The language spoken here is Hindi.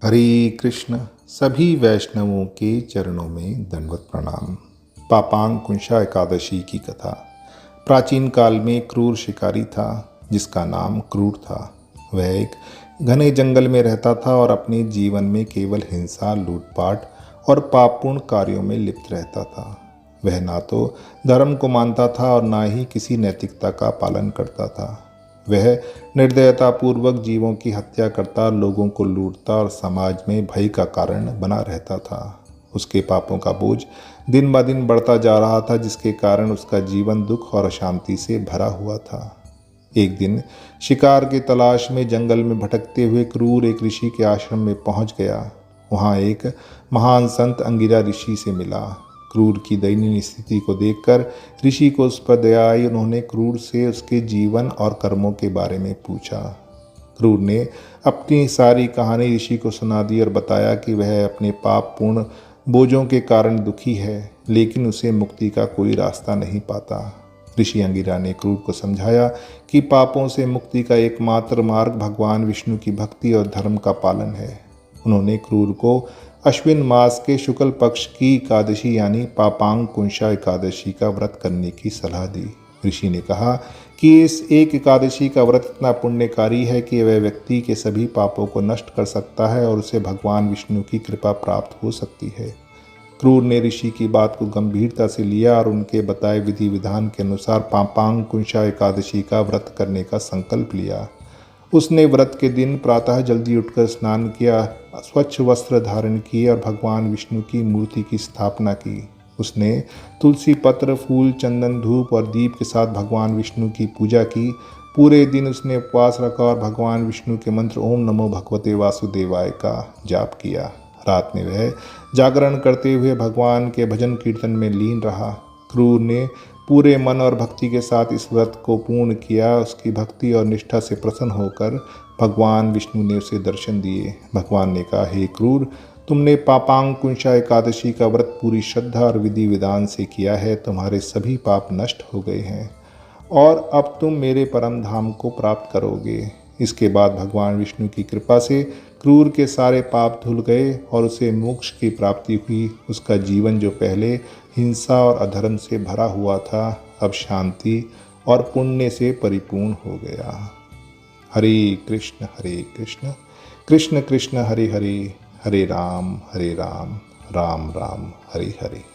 हरे कृष्ण। सभी वैष्णवों के चरणों में दंडवत प्रणाम। पापांकुशा एकादशी की कथा। प्राचीन काल में क्रूर शिकारी था जिसका नाम क्रूर था। वह एक घने जंगल में रहता था और अपने जीवन में केवल हिंसा, लूटपाट और पापपूर्ण कार्यों में लिप्त रहता था। वह ना तो धर्म को मानता था और ना ही किसी नैतिकता का पालन करता था। वह निर्दयतापूर्वक जीवों की हत्या करता, लोगों को लूटता और समाज में भय का कारण बना रहता था। उसके पापों का बोझ दिन ब दिन बढ़ता जा रहा था, जिसके कारण उसका जीवन दुख और अशांति से भरा हुआ था। एक दिन शिकार की तलाश में जंगल में भटकते हुए क्रूर एक ऋषि के आश्रम में पहुंच गया। वहां एक महान संत अंगिरा ऋषि से मिला। क्रूर की दयनीय स्थिति को देखकर ऋषि को उस पर दया आई। उन्होंने क्रूर से उसके जीवन और कर्मों के बारे में पूछा। क्रूर ने अपनी सारी कहानी ऋषि को सुना दी और बताया कि वह अपने पाप पूर्ण बोझों के कारण दुखी है, लेकिन उसे मुक्ति का कोई रास्ता नहीं पाता। ऋषि अंगिरा ने क्रूर को समझाया कि पापों से मुक्ति का एकमात्र मार्ग भगवान विष्णु की भक्ति और धर्म का पालन है। उन्होंने क्रूर को अश्विन मास के शुक्ल पक्ष की एकादशी यानी पापांकुशा एकादशी का व्रत करने की सलाह दी। ऋषि ने कहा कि इस एक एकादशी का व्रत इतना पुण्यकारी है कि वह व्यक्ति के सभी पापों को नष्ट कर सकता है और उसे भगवान विष्णु की कृपा प्राप्त हो सकती है। क्रूर ने ऋषि की बात को गंभीरता से लिया और उनके बताए विधि विधान के अनुसार पापांकुशा एकादशी का व्रत करने का संकल्प लिया। उसने व्रत के दिन प्रातः जल्दी उठकर स्नान किया, स्वच्छ वस्त्र धारण किए और भगवान विष्णु की मूर्ति की स्थापना की। उसने तुलसी पत्र, फूल, चंदन, धूप और दीप के साथ भगवान विष्णु की पूजा की। पूरे दिन उसने उपवास रखा और भगवान विष्णु के मंत्र ओम नमो भगवते वासुदेवाय का जाप किया। रात में वह जागरण करते हुए भगवान के भजन कीर्तन में लीन रहा। क्रूर ने पूरे मन और भक्ति के साथ इस व्रत को पूर्ण किया। उसकी भक्ति और निष्ठा से प्रसन्न होकर भगवान विष्णु ने उसे दर्शन दिए। भगवान ने कहा, हे क्रूर, तुमने पापांकुशा एकादशी का व्रत पूरी श्रद्धा और विधि विधान से किया है। तुम्हारे सभी पाप नष्ट हो गए हैं और अब तुम मेरे परम धाम को प्राप्त करोगे। इसके बाद भगवान विष्णु की कृपा से क्रूर के सारे पाप धुल गए और उसे मोक्ष की प्राप्ति हुई। उसका जीवन जो पहले हिंसा और अधर्म से भरा हुआ था, अब शांति और पुण्य से परिपूर्ण हो गया। हरे कृष्ण कृष्ण कृष्ण हरे हरे, हरे राम राम राम हरे हरे।